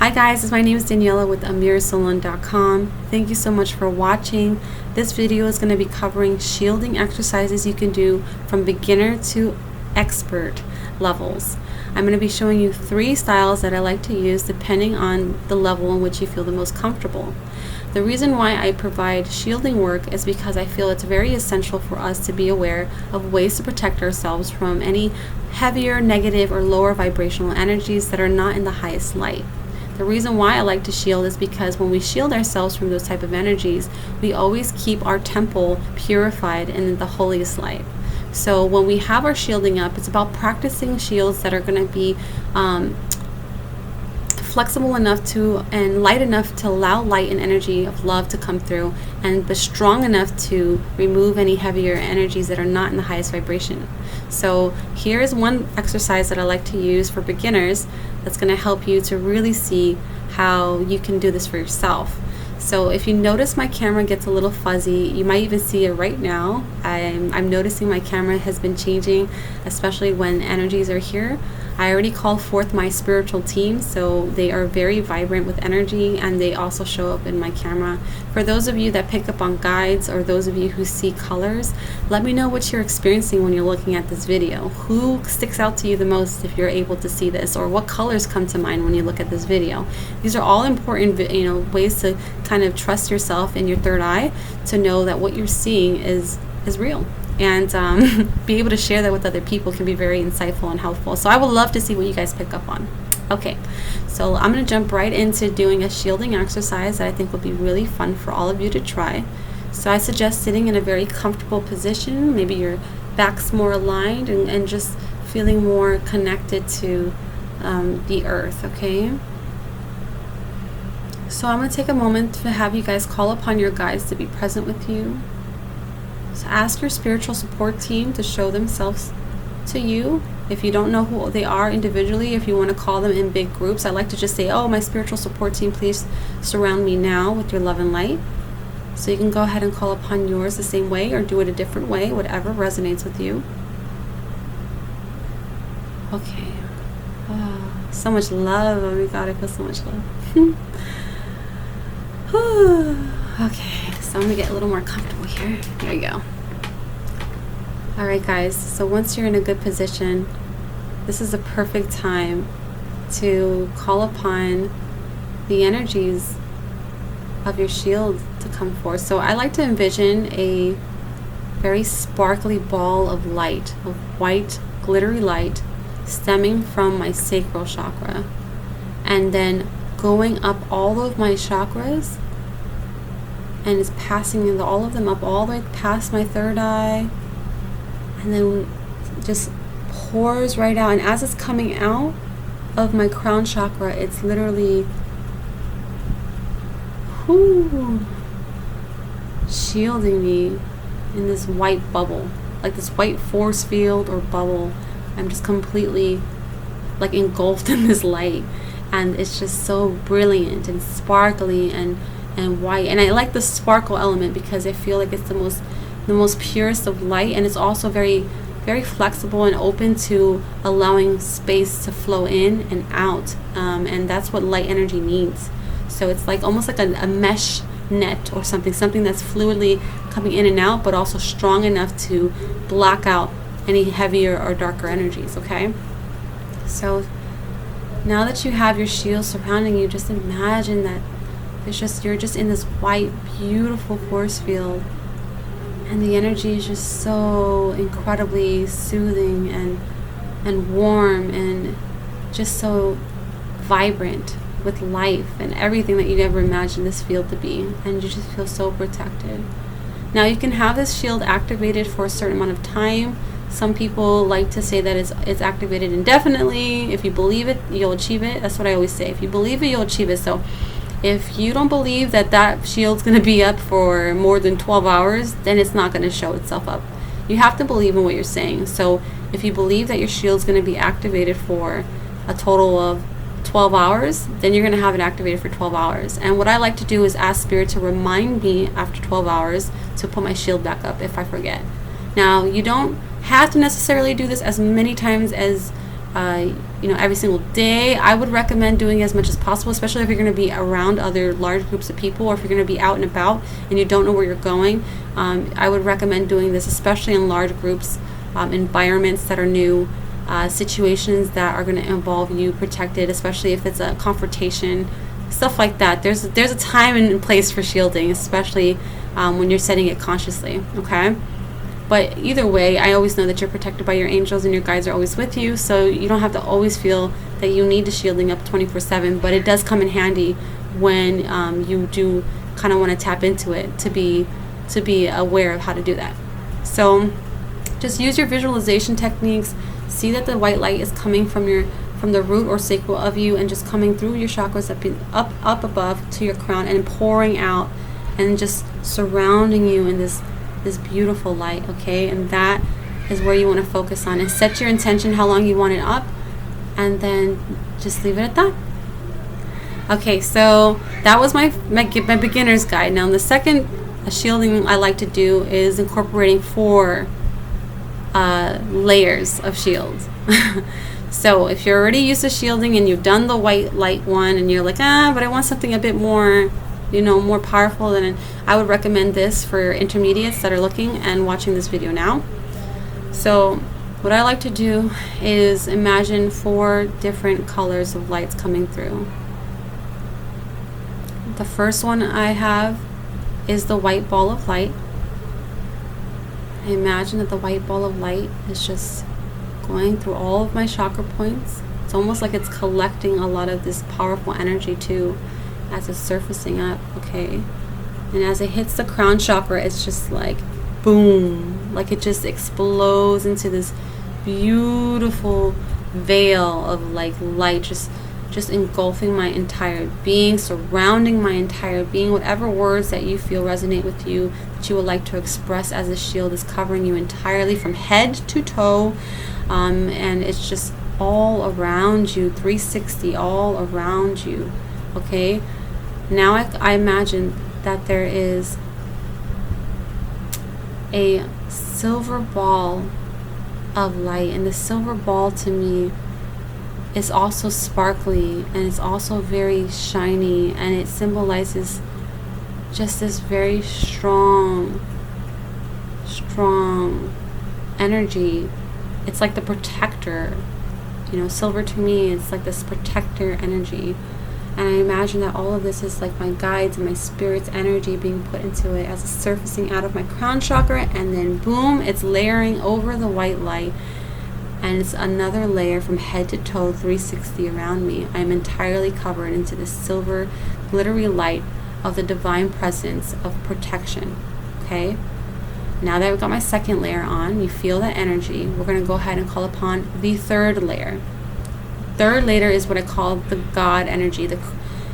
Hi guys, my name is Daniella with AmiraCelon.com. Thank you so much for watching. This video is going to be covering shielding exercises you can do from beginner to expert levels. I'm going to be showing you 3 styles that I like to use depending on the level in which you feel the most comfortable. The reason why I provide shielding work is because I feel it's very essential for us to be aware of ways to protect ourselves from any heavier, negative, or lower vibrational energies that are not in the highest light. The reason why I like to shield is because when we shield ourselves from those type of energies, we always keep our temple purified in the holiest light. So when we have our shielding up, it's about practicing shields that are going to be flexible enough to and light enough to allow light and energy of love to come through, and but strong enough to remove any heavier energies that are not in the highest vibration. So here is one exercise that I like to use for beginners that's going to help you to really see how you can do this for yourself. So if you notice my camera gets a little fuzzy, you might even see it right now. I'm noticing my camera has been changing, especially when energies are here. I already called forth my spiritual team, so they are very vibrant with energy, and they also show up in my camera. For those of you that pick up on guides, or those of you who see colors, let me know what you're experiencing when you're looking at this video. Who sticks out to you the most if you're able to see this, or what colors come to mind when you look at this video? These are all important, ways to kind of trust yourself in your third eye to know that what you're seeing is real. And be able to share that with other people can be very insightful and helpful. So I would love to see what you guys pick up on. Okay, so I'm going to jump right into doing a shielding exercise that I think will be really fun for all of you to try. So I suggest sitting in a very comfortable position. Maybe your back's more aligned and just feeling more connected to the earth, okay? So I'm going to take a moment to have you guys call upon your guides to be present with you. So ask your spiritual support team to show themselves to you. If you don't know who they are individually, if you want to call them in big groups, I like to just say, oh, my spiritual support team, please surround me now with your love and light. So you can go ahead and call upon yours the same way, or do it a different way, whatever resonates with you. Okay. Oh, so much love. Oh my God, I feel so much love. Okay, so I'm gonna get a little more comfortable here. There we go. Alright guys, so once you're in a good position, this is a perfect time to call upon the energies of your shield to come forth. So I like to envision a very sparkly ball of light, of white glittery light, stemming from my sacral chakra, and then going up all of my chakras, and it's passing all of them up all the way past my third eye, and then just pours right out. And as it's coming out of my crown chakra, it's literally shielding me in this white bubble, like this white force field or bubble. I'm just completely like engulfed in this light, and it's just so brilliant and sparkly and white. And I like the sparkle element because I feel like it's the most purest of light, and it's also very, very flexible and open to allowing space to flow in and out, and that's what light energy needs. So it's like almost like a mesh net or something that's fluidly coming in and out, but also strong enough to block out any heavier or darker energies. Okay, so now that you have your shield surrounding you, just imagine that you're just in this white, beautiful force field, and the energy is just so incredibly soothing and warm, and just so vibrant with life and everything that you ever imagined this field to be, and you just feel so protected. Now you can have this shield activated for a certain amount of time. Some people like to say that it's activated indefinitely. If you believe it, you'll achieve it. That's what I always say. If you believe it, you'll achieve it. So if you don't believe that shield's going to be up for more than 12 hours, then it's not going to show itself up. You have to believe in what you're saying. So if you believe that your shield's going to be activated for a total of 12 hours, then you're going to have it activated for 12 hours. And what I like to do is ask Spirit to remind me after 12 hours to put my shield back up if I forget. Now, you don't have to necessarily do this as many times as every single day. I would recommend doing as much as possible, especially if you're going to be around other large groups of people, or if you're going to be out and about and you don't know where you're going. I would recommend doing this, especially in large groups, environments that are new, situations that are going to involve you protected, especially if it's a confrontation, stuff like that. There's a time and place for shielding, especially when you're setting it consciously, okay? But either way, I always know that you're protected by your angels and your guides are always with you, so you don't have to always feel that you need the shielding up 24/7, but it does come in handy when you do kind of want to tap into it, to be aware of how to do that. So just use your visualization techniques. See that the white light is coming from the root or sacral of you, and just coming through your chakras up above to your crown, and pouring out and just surrounding you in this beautiful light, okay? And that is where you want to focus on, and set your intention how long you want it up, and then just leave it at that. Okay, so that was my beginner's guide. Now the second shielding I like to do is incorporating 4 layers of shields. So if you're already used to shielding and you've done the white light one and you're like, but I want something a bit more, more powerful, then I would recommend this for intermediates that are looking and watching this video now. So what I like to do is imagine 4 different colors of lights coming through. The first one I have is the white ball of light. I imagine that the white ball of light is just going through all of my chakra points. It's almost like it's collecting a lot of this powerful energy too, as it's surfacing up, okay? And as it hits the crown chakra, it's just like boom, like it just explodes into this beautiful veil of like light, just engulfing my entire being, surrounding my entire being. Whatever words that you feel resonate with you, that you would like to express as a shield, is covering you entirely from head to toe, and it's just all around you, 360 all around you, okay? Now I imagine that there is a silver ball of light, and the silver ball to me is also sparkly, and it's also very shiny, and it symbolizes just this very strong energy. It's like the protector, silver to me, it's like this protector energy. And I imagine that all of this is like my guides and my spirit's energy being put into it as it's surfacing out of my crown chakra, and then boom, it's layering over the white light, and it's another layer from head to toe, 360 around me. I'm entirely covered into this silver glittery light of the divine presence of protection, okay? Now that I've got my second layer on, you feel that energy, we're going to go ahead and call upon the third layer. Third layer is what I call the God energy,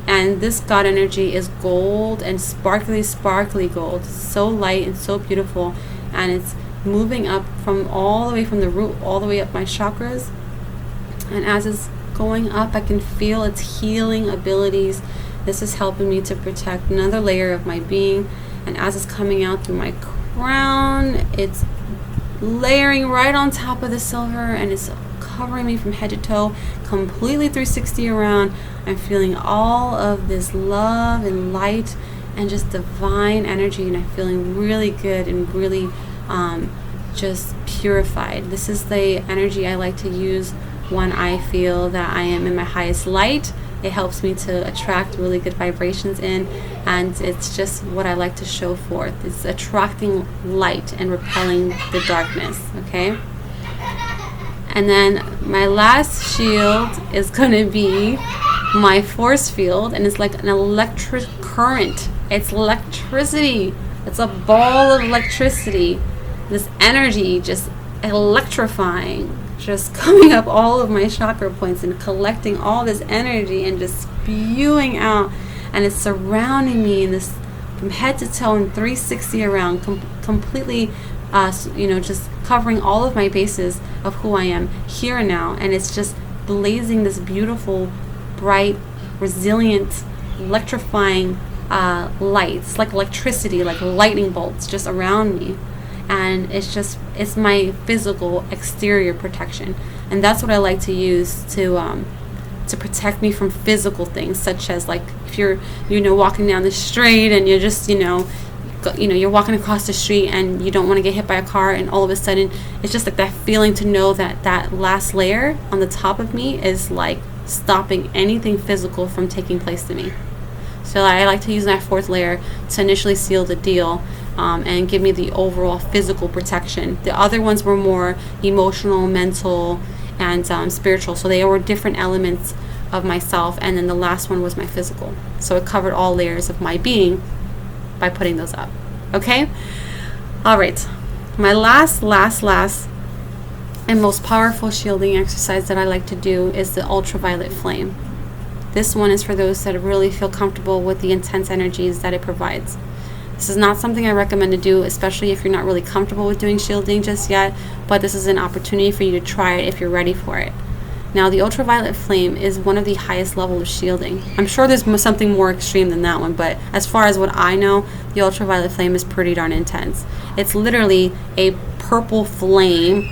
and this God energy is gold and sparkly gold. It's so light and so beautiful, and it's moving up from all the way from the root all the way up my chakras. And as it's going up, I can feel its healing abilities. This is helping me to protect another layer of my being. And as it's coming out through my crown, it's layering right on top of the silver, and it's covering me from head to toe, completely 360 around. I'm feeling all of this love and light and just divine energy, and I'm feeling really good and really just purified. This is the energy I like to use when I feel that I am in my highest light. It helps me to attract really good vibrations in, and it's just what I like to show forth. It's attracting light and repelling the darkness, okay? And then my last shield is going to be my force field, and it's like an electric current. It's electricity. It's a ball of electricity. This energy just electrifying, just coming up all of my chakra points and collecting all this energy and just spewing out, and it's surrounding me in this from head to toe and 360 around, completely just covering all of my bases of who I am here and now. And it's just blazing this beautiful, bright, resilient, electrifying light. It's like electricity, like lightning bolts just around me. And it's my physical exterior protection. And that's what I like to use to protect me from physical things, such as like if you're walking down the street and you're just you're walking across the street and you don't want to get hit by a car, and all of a sudden it's just like that feeling to know that that last layer on the top of me is like stopping anything physical from taking place to me. So I like to use that fourth layer to initially seal the deal, and give me the overall physical protection. The other ones were more emotional, mental, and spiritual. So they were different elements of myself. And then the last one was my physical. So it covered all layers of my being by putting those up. Okay? All right. My last and most powerful shielding exercise that I like to do is the ultraviolet flame. This one is for those that really feel comfortable with the intense energies that it provides. This is not something I recommend to do, especially if you're not really comfortable with doing shielding just yet, but this is an opportunity for you to try it if you're ready for it. Now, the ultraviolet flame is one of the highest levels of shielding. I'm sure there's something more extreme than that one, but as far as what I know, the ultraviolet flame is pretty darn intense. It's literally a purple flame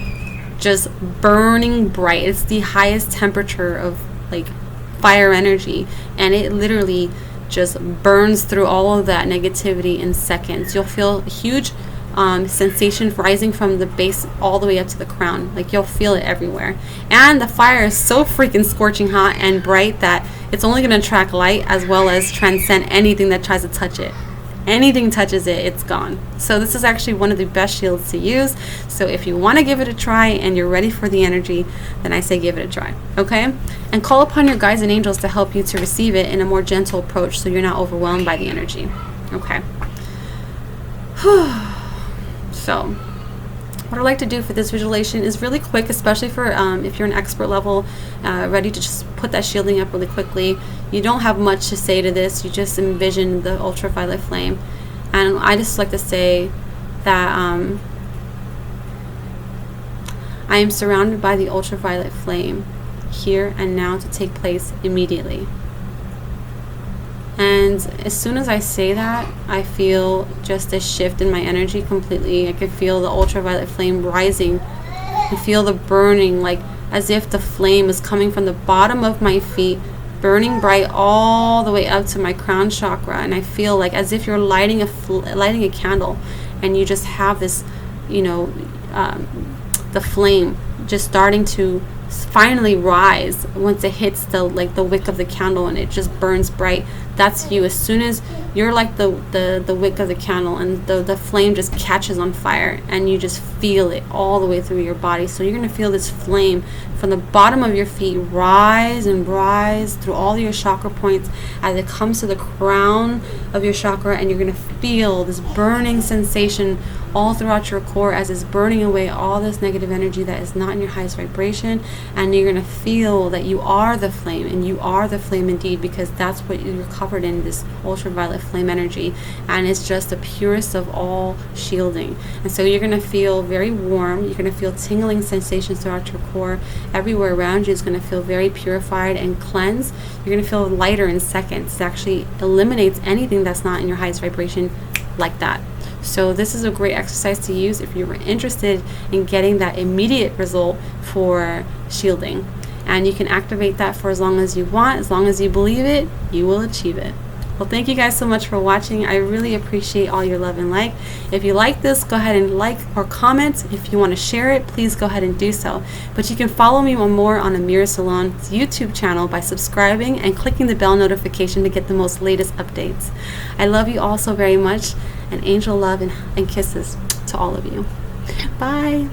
just burning bright. It's the highest temperature of like fire energy, and it literally just burns through all of that negativity in seconds. You'll feel a huge sensation rising from the base all the way up to the crown. Like you'll feel it everywhere. And the fire is so freaking scorching hot and bright that it's only going to attract light as well as transcend anything that tries to touch it. Anything touches it, it's gone. So this is actually one of the best shields to use. So if you want to give it a try and you're ready for the energy, then I say give it a try. Okay? And call upon your guides and angels to help you to receive it in a more gentle approach so you're not overwhelmed by the energy. Okay. So what I like to do for this visualization is really quick, especially for if you're an expert level, ready to just put that shielding up really quickly. You don't have much to say to this. You just envision the ultraviolet flame. And I just like to say that I am surrounded by the ultraviolet flame here and now to take place immediately. And as soon as I say that, I feel just a shift in my energy completely. I can feel the ultraviolet flame rising. I feel the burning, like as if the flame is coming from the bottom of my feet, burning bright all the way up to my crown chakra. And I feel like as if you're lighting a candle, and you just have this, the flame just starting to finally rise once it hits the wick of the candle, and it just burns bright. That's you. As soon as you're like the wick of the candle, and the flame just catches on fire, and you just feel it all the way through your body. So you're going to feel this flame from the bottom of your feet rise and rise through all your chakra points as it comes to the crown of your chakra, and you're going to feel this burning sensation all throughout your core as it's burning away all this negative energy that is not in your highest vibration. And you're going to feel that you are the flame, and you are the flame indeed, because that's what you're covered in, this ultraviolet flame energy, and it's just the purest of all shielding. And so you're going to feel very warm. You're going to feel tingling sensations throughout your core. Everywhere around you is going to feel very purified and cleansed. You're going to feel lighter in seconds. It actually eliminates anything that's not in your highest vibration like that. So this is a great exercise to use if you're interested in getting that immediate result for shielding. And you can activate that for as long as you want. As long as you believe it, you will achieve it. Well, thank you guys so much for watching. I really appreciate all your love and like. If you like this, go ahead and like or comment. If you want to share it, please go ahead and do so. But you can follow me more on Amira Celon's YouTube channel by subscribing and clicking the bell notification to get the most latest updates. I love you all so very much, and angel love and kisses to all of you. Bye.